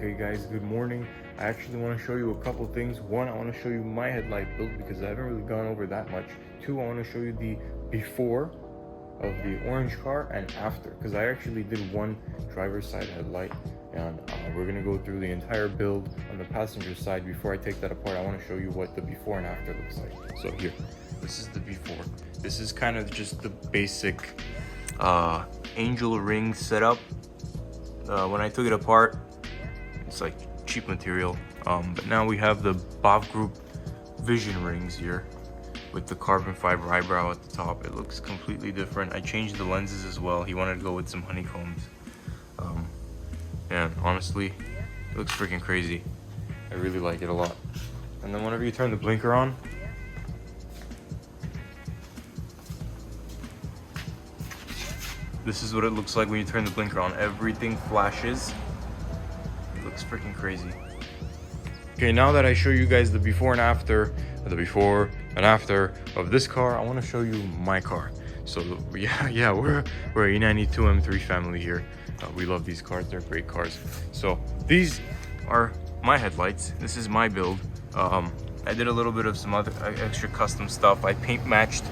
Okay guys, good morning. I actually want to show you a couple things. One, I want to show you my headlight build because I haven't really gone over that much. Two, I want to show you the before of the orange car and after, because I actually did one driver's side headlight, and we're going to go through the entire build on the passenger side. Before I take that apart, I want to show you what the before and after looks like. So here, this is the before. This is kind of just the basic angel ring setup. When I took it apart, it's like cheap material, but now we have the BavGruppe Vision Rings here with the carbon fiber eyebrow at the top. It looks completely different. I changed the lenses as well. He wanted to go with some honeycombs, and honestly, it looks freaking crazy. I really like it a lot. And then whenever you turn the blinker on, this is what it looks like when you turn the blinker on. Everything flashes. It looks freaking crazy. Okay, now that I show you guys the before and after of this car, I want to show you my car. So yeah, we're a E92 M3 family here. We love these cars. They're great cars. So these are my headlights. This is my build. I did a little bit of some other extra custom stuff. I paint matched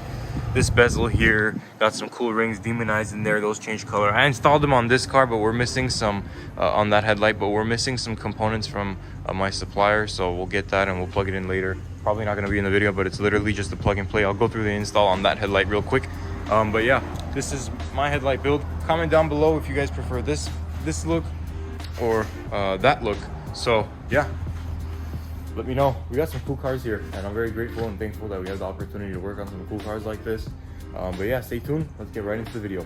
this bezel here, got some cool rings demonized in there. Those change color. I installed them on this car, but we're missing some on that headlight, but we're missing some components from my supplier, so we'll get that and we'll plug it in later. Probably not going to be in the video, but it's literally just a plug and play. I'll go through the install on that headlight real quick. But yeah, this is my headlight build. Comment down below if you guys prefer this look or that look. So yeah, let me know. We got some cool cars here, and I'm very grateful and thankful that we have the opportunity to work on some cool cars like this. But yeah, stay tuned. Let's get right into the video.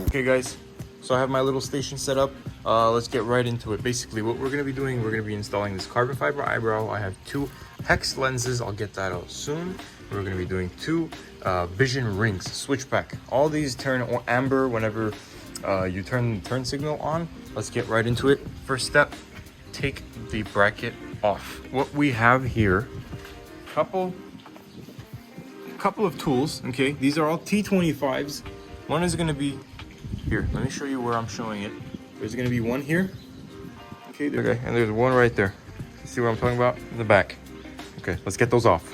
Okay guys, so I have my little station set up. Let's get right into it. Basically what we're going to be doing, we're going to be installing this carbon fiber eyebrow. I have 2 hex lenses. I'll get that out soon. We're going to be doing 2 vision rings, switchback. All these turn amber whenever you turn the turn signal on. Let's get right into it. First step, take the bracket off. What we have here, couple of tools. Okay, these are all T25s. One is going to be here. Let me show you where I'm showing it. There's going to be one here. Okay, and there's one right there. See what I'm talking about? In the back. Okay, let's get those off.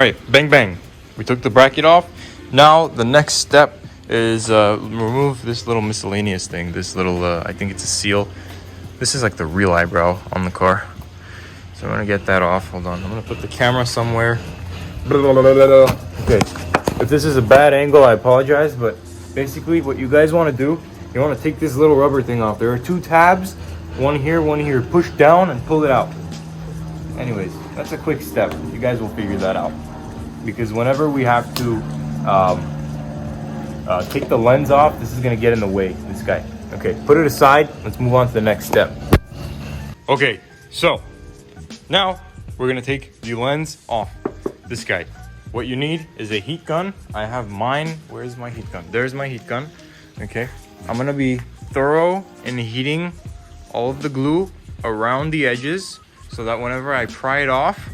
All right, bang bang. We took the bracket off. Now the next step is remove this little miscellaneous thing. This little, I think it's a seal. This is like the real eyebrow on the car. So I'm gonna get that off. Hold on, I'm gonna put the camera somewhere. Okay, if this is a bad angle, I apologize, but basically what you guys wanna do, you wanna take this little rubber thing off. There are 2 tabs, one here. Push down and pull it out. Anyways, that's a quick step. You guys will figure that out. Because whenever we have to take the lens off, this is gonna get in the way, this guy. Okay, put it aside. Let's move on to the next step. Okay, so now we're gonna take the lens off this guy. What you need is a heat gun. I have mine. Where's my heat gun? There's my heat gun. Okay, I'm gonna be thorough in heating all of the glue around the edges so that whenever I pry it off,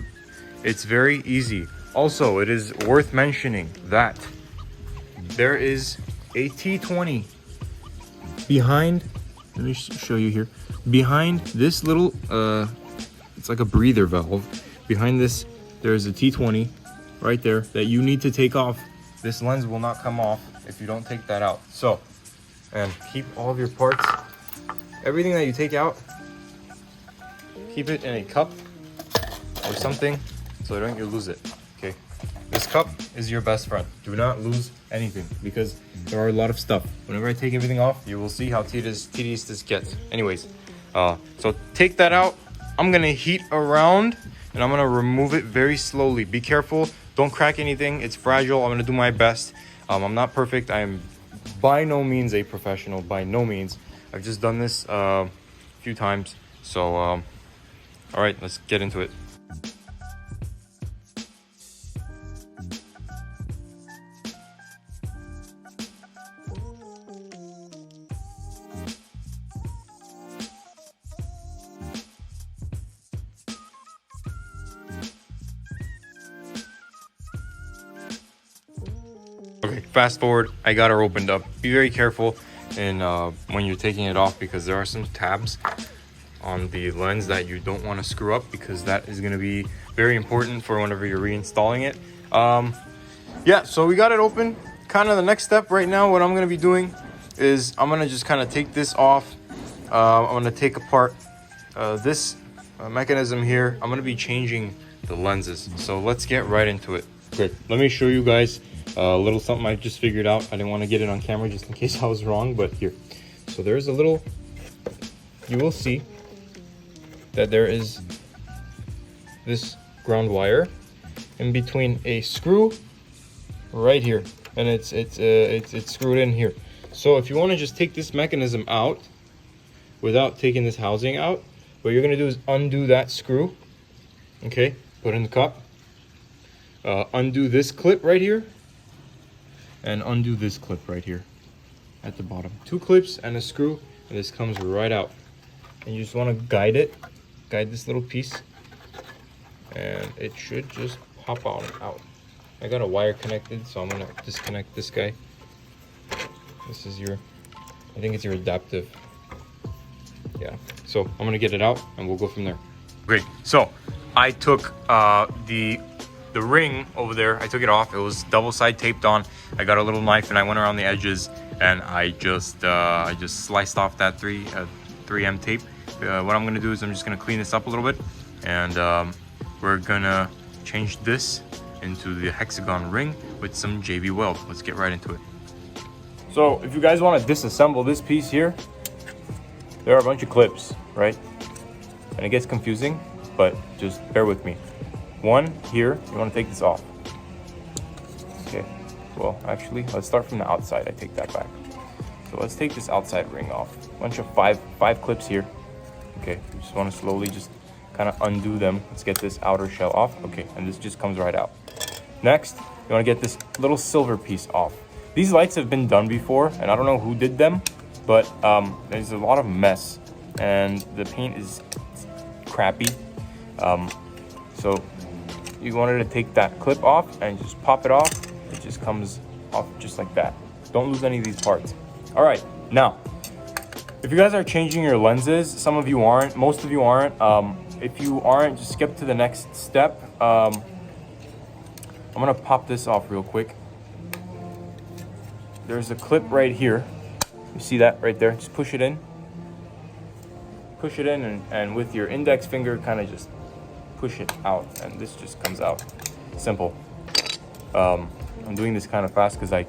it's very easy. Also, it is worth mentioning that there is a T20 behind, let me show you here, behind this little it's like a breather valve. Behind this there's a T20 right there that you need to take off. This lens will not come off if you don't take that out. So, and keep all of your parts, everything that you take out, keep it in a cup or something so don't you lose it. Okay, this cup is your best friend. Do not lose anything because there are a lot of stuff. Whenever I take everything off, you will see how tedious this gets. Anyways, so take that out. I'm gonna heat around and I'm gonna remove it very slowly. Be careful, don't crack anything. It's fragile. I'm gonna do my best. I'm not perfect. I am by no means a professional, by no means. I've just done this a few times. So, all right, let's get into it. Okay, fast forward, I got her opened up. Be very careful and when you're taking it off, because there are some tabs on the lens that you don't want to screw up, because that is going to be very important for whenever you're reinstalling it. Yeah, so we got it open. Kind of the next step right now, what I'm going to be doing is I'm going to just kind of take this off. I'm going to take apart this mechanism here. I'm going to be changing the lenses, so let's get right into it. Okay, let me show you guys a little something I just figured out. I didn't want to get it on camera just in case I was wrong, but here. So there's a little, you will see that there is this ground wire in between a screw right here, and it's screwed in here. So if you want to just take this mechanism out without taking this housing out, what you're going to do is undo that screw. Okay, put in the cup, undo this clip right here, and undo this clip right here at the bottom. 2 clips and a screw, and this comes right out. And you just want to guide this little piece, and it should just pop on out. I got a wire connected, so I'm gonna disconnect this guy. This is your, I think it's your adaptive. Yeah, so I'm gonna get it out and we'll go from there. Okay, so I took the ring over there, I took it off. It was double side taped on. I got a little knife and I went around the edges, and I just sliced off that 3M tape. What I'm gonna do is I'm just gonna clean this up a little bit, and we're gonna change this into the hexagon ring with some JB weld. Let's get right into it. So if you guys want to disassemble this piece here, there are a bunch of clips, right? And it gets confusing, but just bear with me. One here, you want to take this off. Okay, well actually, let's start from the outside. I take that back. So let's take this outside ring off. Bunch of five clips here. Okay, you just want to slowly just kind of undo them. Let's get this outer shell off. Okay, and this just comes right out. Next, you want to get this little silver piece off. These lights have been done before, and I don't know who did them, but there's a lot of mess, and the paint is crappy. So you wanted to take that clip off and just pop it off. It just comes off just like that. Don't lose any of these parts. All right, now, if you guys are changing your lenses, some of you aren't, most of you aren't. If you aren't, just skip to the next step. I'm gonna pop this off real quick. There's a clip right here. You see that right there? Just push it in. Push it in, and with your index finger, kind of just push it out, and this just comes out. Simple. I'm doing this kind of fast because I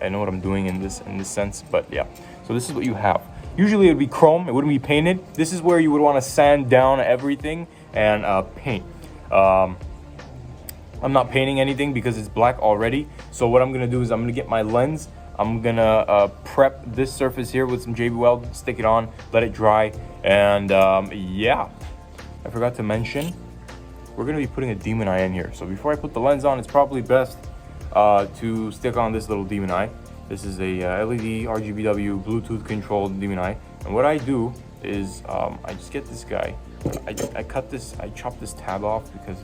know what I'm doing in this sense, but yeah. So this is what you have. Usually it would be chrome, it wouldn't be painted. This is where you would want to sand down everything and paint. I'm not painting anything because it's black already. So what I'm gonna do is I'm gonna get my lens. I'm gonna prep this surface here with some JB Weld, stick it on, let it dry, and yeah. I forgot to mention, we're gonna be putting a demon eye in here. So before I put the lens on, it's probably best to stick on this little demon eye. This is a LED RGBW Bluetooth controlled demon eye. And what I do is I just get this guy. I chop this tab off because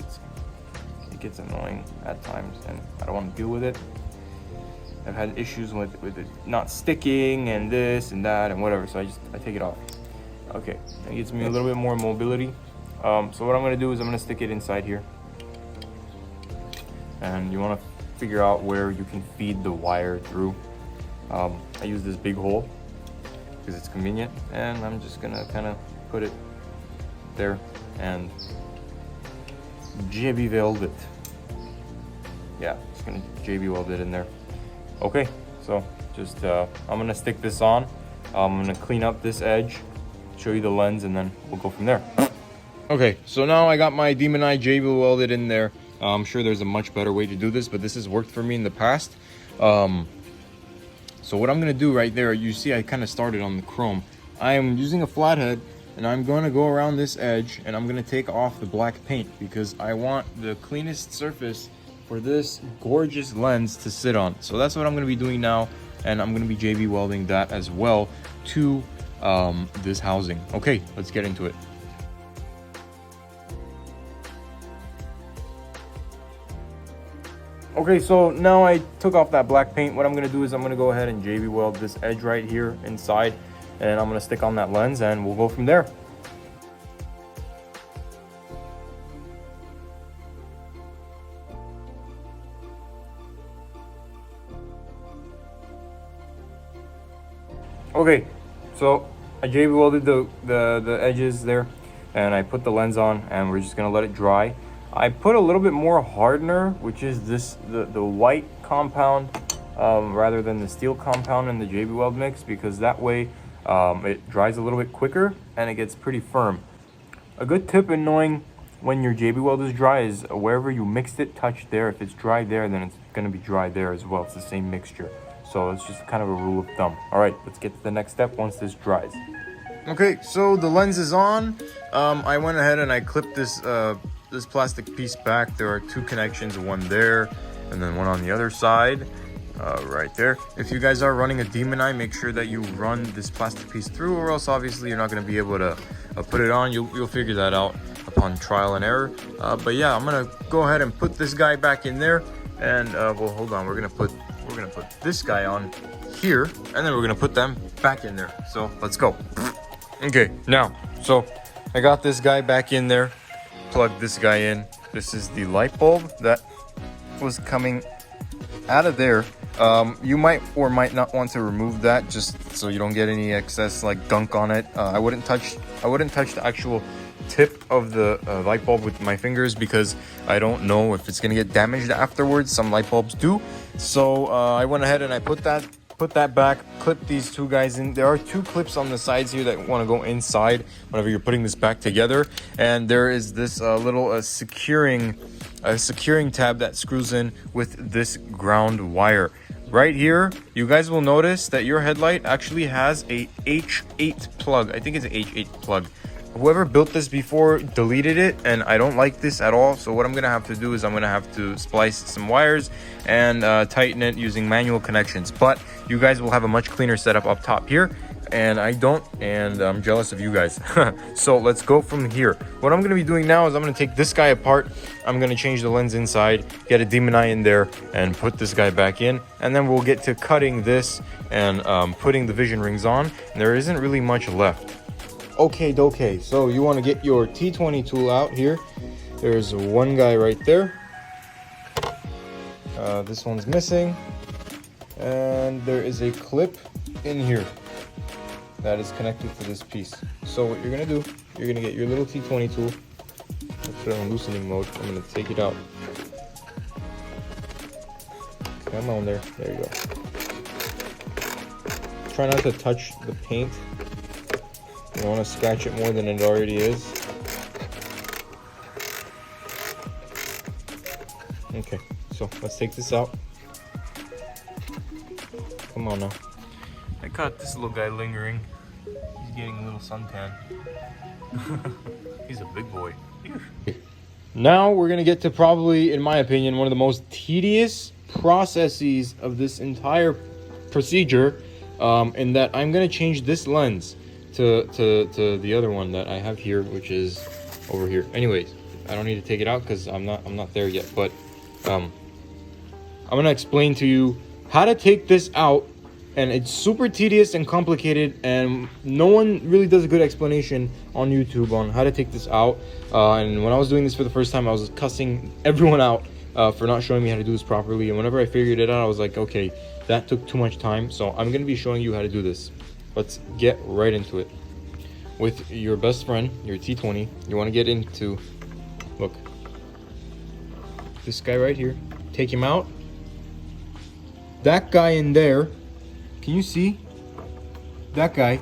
it gets annoying at times and I don't want to deal with it. I've had issues with it not sticking and this and that and whatever, so I take it off. Okay, it gives me a little bit more mobility. So what I'm gonna do is I'm gonna stick it inside here. And you wanna figure out where you can feed the wire through. I use this big hole because it's convenient, and I'm just gonna kind of put it there and JB weld it. Yeah, just gonna JB weld it in there. Okay, so just I'm gonna stick this on. I'm gonna clean up this edge, show you the lens, and then we'll go from there. Okay, so now I got my Demon Eye JB welded in there. I'm sure there's a much better way to do this, but this has worked for me in the past. So what I'm gonna do right there, you see I kind of started on the chrome. I am using a flathead, and I'm gonna go around this edge, and I'm gonna take off the black paint because I want the cleanest surface for this gorgeous lens to sit on. So that's what I'm gonna be doing now, and I'm gonna be JB welding that as well to this housing. Okay, let's get into it. Okay, so now I took off that black paint. What I'm gonna do is I'm gonna go ahead and JB weld this edge right here inside, and I'm gonna stick on that lens and we'll go from there. Okay, so I JB welded the edges there, and I put the lens on, and we're just gonna let it dry. I put a little bit more hardener, which is the white compound, rather than the steel compound in the JB Weld mix, because that way it dries a little bit quicker and it gets pretty firm. A good tip in knowing when your JB Weld is dry is wherever you mixed it, touch there. If it's dry there, then it's gonna be dry there as well. It's the same mixture. So it's just kind of a rule of thumb. All right, let's get to the next step once this dries. Okay, so the lens is on. I went ahead and I clipped this this plastic piece back. There are two connections, one there and then one on the other side, right there. If you guys are running a demon eye, make sure that you run this plastic piece through, or else obviously you're not going to be able to put it on. You'll figure that out upon trial and error. But yeah, I'm gonna go ahead and put this guy back in there, and well, hold on, we're gonna put this guy on here, and then we're gonna put them back in there. So let's go. Okay, now, so I got this guy back in there, plug this guy in. This is the light bulb that was coming out of there. You might or might not want to remove that, just so you don't get any excess like gunk on it. I wouldn't touch the actual tip of the light bulb with my fingers, because I don't know if it's gonna get damaged afterwards. Some light bulbs do. So I went ahead and I put that back, clip these two guys in. There are two clips on the sides here that want to go inside whenever you're putting this back together, and there is this little securing tab that screws in with this ground wire. Right here, you guys will notice that your headlight actually has a H8 plug. I think it's an H8 plug. Whoever built this before deleted it, and I don't like this at all. So what I'm gonna have to do is I'm gonna have to splice some wires and tighten it using manual connections. But you guys will have a much cleaner setup up top here, and I don't, and I'm jealous of you guys. So let's go from here. What I'm gonna be doing now is I'm gonna take this guy apart. I'm gonna change the lens inside, get a demon eye in there, and put this guy back in, and then we'll get to cutting this and putting the vision rings on. And there isn't really much left. Okay, so you want to get your T20 tool out here. There's one guy right there. This one's missing, and there is a clip in here that is connected to this piece. So what you're gonna do, you're gonna get your little T20 tool. Let's put it on loosening mode. I'm gonna take it out. Come on there you go. Try not to touch the paint. You don't want to scratch it more than it already is. Okay, so let's take this out. Come on now. I caught this little guy lingering. He's getting a little suntan. He's a big boy. Now we're gonna get to probably, in my opinion, one of the most tedious processes of this entire procedure, in that I'm gonna change this lens to the other one that I have here, which is over here. Anyways, I don't need to take it out because I'm not there yet, but I'm gonna explain to you how to take this out, and it's super tedious and complicated, and no one really does a good explanation on YouTube on how to take this out. And when I was doing this for the first time, I was cussing everyone out for not showing me how to do this properly, and whenever I figured it out, I was like, okay, that took too much time, so I'm gonna be showing you how to do this. Let's get right into it. With your best friend, your T20, you want to get into, look, this guy right here. Take him out. That guy in there, can you see? That guy,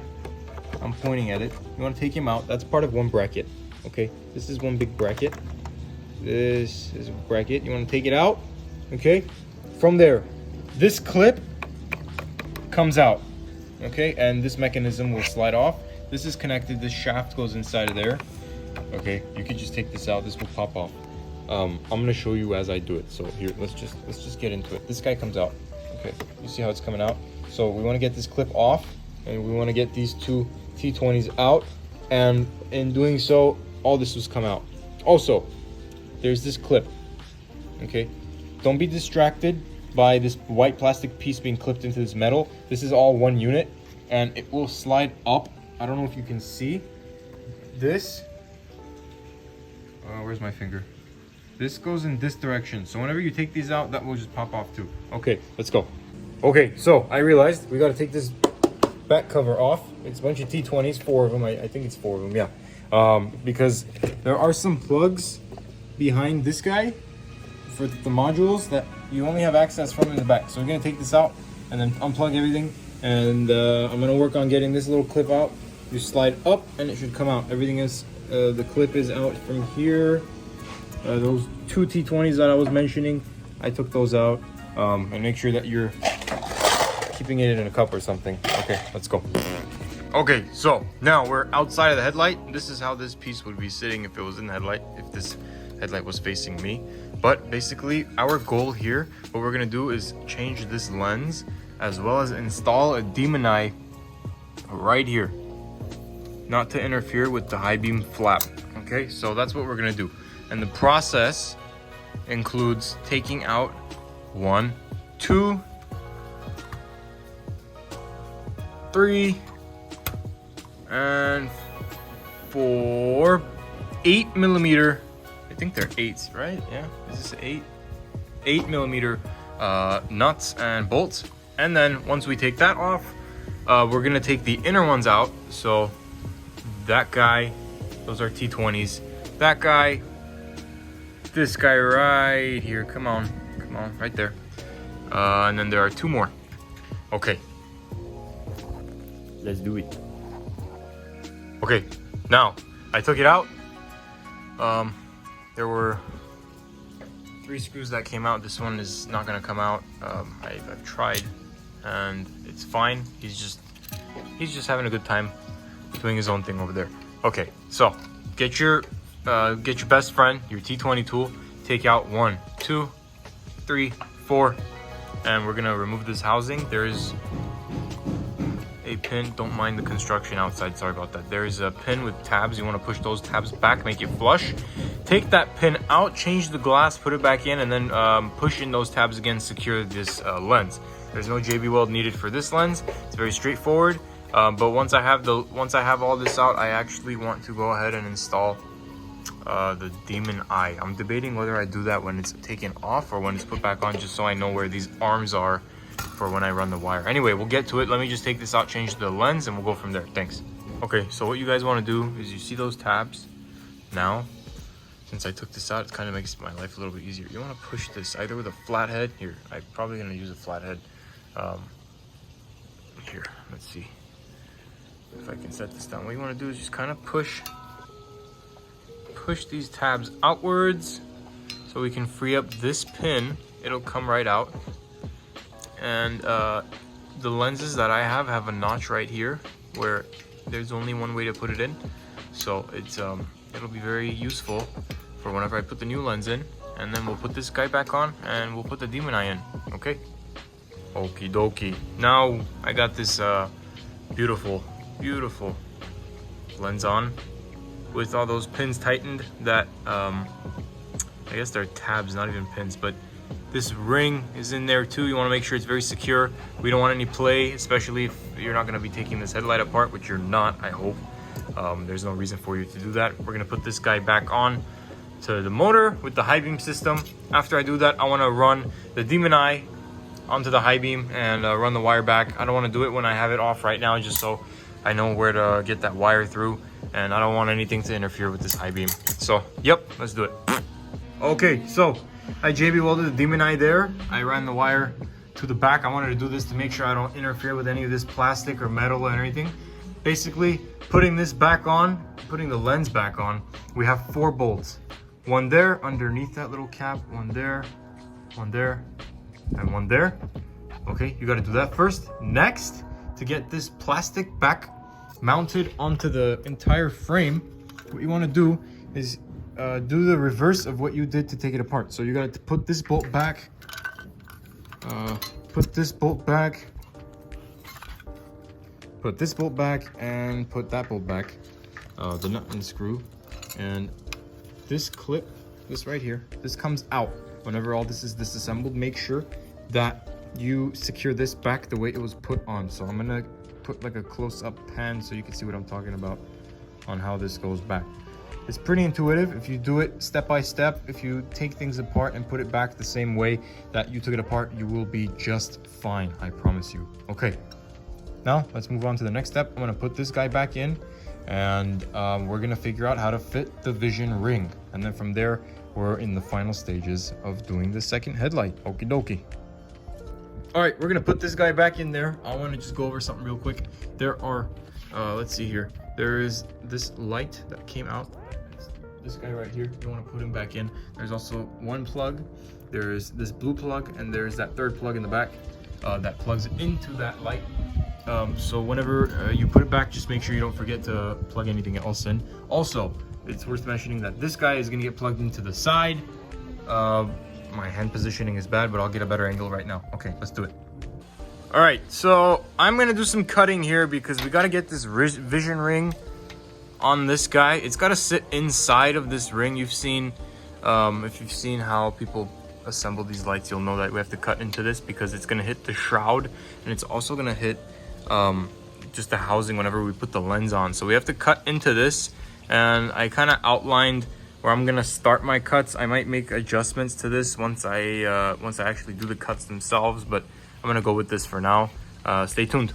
I'm pointing at it. You want to take him out. That's part of one bracket, okay? This is one big bracket. This is a bracket. You want to take it out, okay? From there, this clip comes out. Okay, and this mechanism will slide off. This is connected, this shaft goes inside of there. Okay, you could just take this out, this will pop off. I'm gonna show you as I do it. So here, let's just get into it. This guy comes out. Okay, you see how it's coming out? So we wanna get this clip off, and we wanna get these two T20s out, and in doing so, all this will come out. Also, there's this clip, okay? don't be distracted by this white plastic piece being clipped into this metal. This is all one unit, and it will slide up. I don't know if you can see this. Where's my finger? This goes in this direction. So whenever you take these out, that will just pop off too. Okay, let's go. Okay, so I realized we got to take this back cover off. It's a bunch of T20s, 4 of them. I think it's 4 of them, yeah. Because there are some plugs behind this guy for the modules that you only have access from in the back. So we're gonna take this out and then unplug everything. And I'm gonna work on getting this little clip out. You slide up and it should come out. Everything is, the clip is out from here. Those 2 T20s that I was mentioning, I took those out. And make sure that you're keeping it in a cup or something. Okay, let's go. Okay, so now we're outside of the headlight. This is how this piece would be sitting if it was in the headlight, if this headlight was facing me. But basically, our goal here, what we're gonna do is change this lens as well as install a demon eye right here, not to interfere with the high beam flap. Okay, so that's what we're gonna do. And the process includes taking out 1, 2, 3, and 4, 8mm. I think they're 8s, right? Yeah, is this 8? 8mm nuts and bolts. And then once we take that off, we're gonna take the inner ones out. So that guy, those are T20s. That guy, this guy right here. Come on, right there. And then there are 2 more. Okay, let's do it. Okay, now I took it out. There were 3 screws that came out. This one is not gonna come out. I've tried and it's fine. He's just having a good time doing his own thing over there. Okay, so get your best friend, your T20 tool, take out 1, 2, 3, 4, and we're gonna remove this housing. There is a pin, don't mind the construction outside, sorry about that. There is a pin with tabs. You want to push those tabs back, make it flush. Take that pin out, change the glass, put it back in, and then push in those tabs again, secure this lens. There's no JB weld needed for this lens. It's very straightforward. But once I have all this out, I actually want to go ahead and install the demon eye. I'm debating whether I do that when it's taken off or when it's put back on, just so I know where these arms are for when I run the wire. Anyway, we'll get to it. Let me just take this out, change the lens, and we'll go from there. Thanks. Okay, so what you guys want to do is, you see those tabs? Now, since I took this out, it kind of makes my life a little bit easier. You want to push this either with a flathead. Here, I'm probably going to use a flathead. Here, let's see if I can set this down. What you want to do is just kind of push these tabs outwards so we can free up this pin. It'll come right out. And the lenses that I have a notch right here where there's only one way to put it in. So it's it'll be very useful for whenever I put the new lens in. And then we'll put this guy back on and we'll put the demon eye in. Okay? Okie dokie. Now I got this beautiful lens on with all those pins tightened that I guess they're tabs, not even pins, but this ring is in there too. You want to make sure it's very secure. We don't want any play, especially if you're not going to be taking this headlight apart, which you're not, I hope. There's no reason for you to do that. We're going to put this guy back on to the motor with the high beam system. After I do that, I want to run the demon eye onto the high beam and run the wire back. I don't want to do it when I have it off right now, just so I know where to get that wire through, and I don't want anything to interfere with this high beam. So, yep, let's do it. Okay, so I JB welded the demon eye there. I ran the wire to the back. I wanted to do this to make sure I don't interfere with any of this plastic or metal or anything. Basically, putting this back on, putting the lens back on, we have 4 bolts. 1 there underneath that little cap, 1 there, 1 there, and 1 there. Okay, you got to do that first. Next, to get this plastic back mounted onto the entire frame, what you want to do is do the reverse of what you did to take it apart. So you got to put this bolt back, put this bolt back, put this bolt back, and put that bolt back, the nut and screw. And this clip, this right here, this comes out. whenever all this is disassembled, make sure that you secure this back the way it was put on. So I'm gonna put like a close-up pan so you can see what I'm talking about on how this goes back. It's pretty intuitive if you do it step by step. If you take things apart and put it back the same way that you took it apart, you will be just fine, I promise you. Okay, now let's move on to the next step. I'm gonna put this guy back in, and we're gonna figure out how to fit the vision ring, and then from there we're in the final stages of doing the second headlight. Okie dokie. All right, we're gonna put this guy back in there. I want to just go over something real quick. There are let's see here, there is this light that came out. This guy right here, you want to put him back in. There's also one plug, there's this blue plug, and there's that third plug in the back that plugs into that light. So whenever you put it back, just make sure you don't forget to plug anything else in. Also, it's worth mentioning that this guy is going to get plugged into the side. My hand positioning is bad, but I'll get a better angle right now. Okay, let's do it. All right, so I'm going to do some cutting here because we got to get this vision ring on this guy. It's got to sit inside of this ring. You've seen, if you've seen how people assemble these lights, you'll know that we have to cut into this because it's going to hit the shroud, and it's also going to hit just the housing whenever we put the lens on. So we have to cut into this, and I kind of outlined where I'm going to start my cuts. I might make adjustments to this once I actually do the cuts themselves, but I'm going to go with this for now. Stay tuned.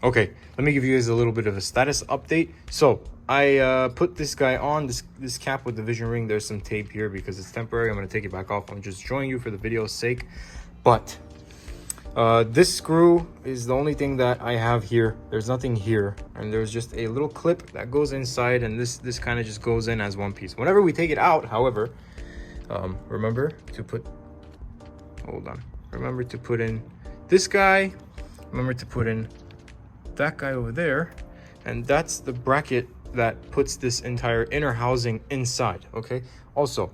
Okay, let me give you guys a little bit of a status update. So I put this guy on, this cap with the vision ring. There's some tape here because it's temporary. I'm going to take it back off. I'm just showing you for the video's sake. But this screw is the only thing that I have here. There's nothing here, and there's just a little clip that goes inside, and this kind of just goes in as one piece. Whenever we take it out, however, remember to put in this guy, remember to put in that guy over there, and that's the bracket that puts this entire inner housing inside. Okay, also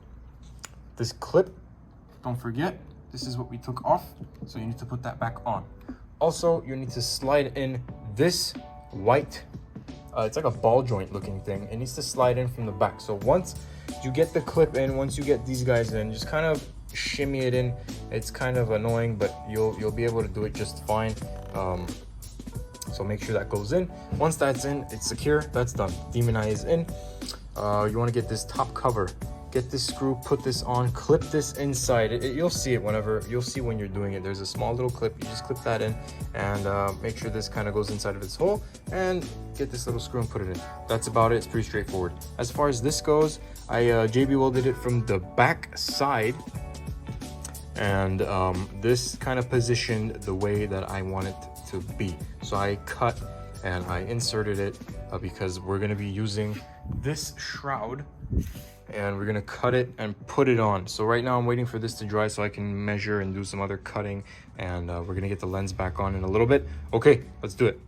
this clip, don't forget, this is what we took off, so you need to put that back on. Also, you need to slide in this white, it's like a ball joint looking thing. It needs to slide in from the back. So once you get the clip in, once you get these guys in, just kind of shimmy it in. It's kind of annoying, but you'll be able to do it just fine. So make sure that goes in. Once that's in, it's secure, that's done. Demon Eye is in. You want to get this top cover. Get this screw, put this on, clip this inside. You'll see it you'll see when you're doing it. There's a small little clip, you just clip that in, and make sure this kind of goes inside of its hole, and get this little screw and put it in. That's about it. It's pretty straightforward. As far as this goes, I JB welded it from the back side, and this kind of positioned the way that I want it to be. So I cut and I inserted it because we're going to be using this shroud, and we're gonna cut it and put it on. So right now I'm waiting for this to dry so I can measure and do some other cutting, and we're gonna get the lens back on in a little bit. Okay, let's do it.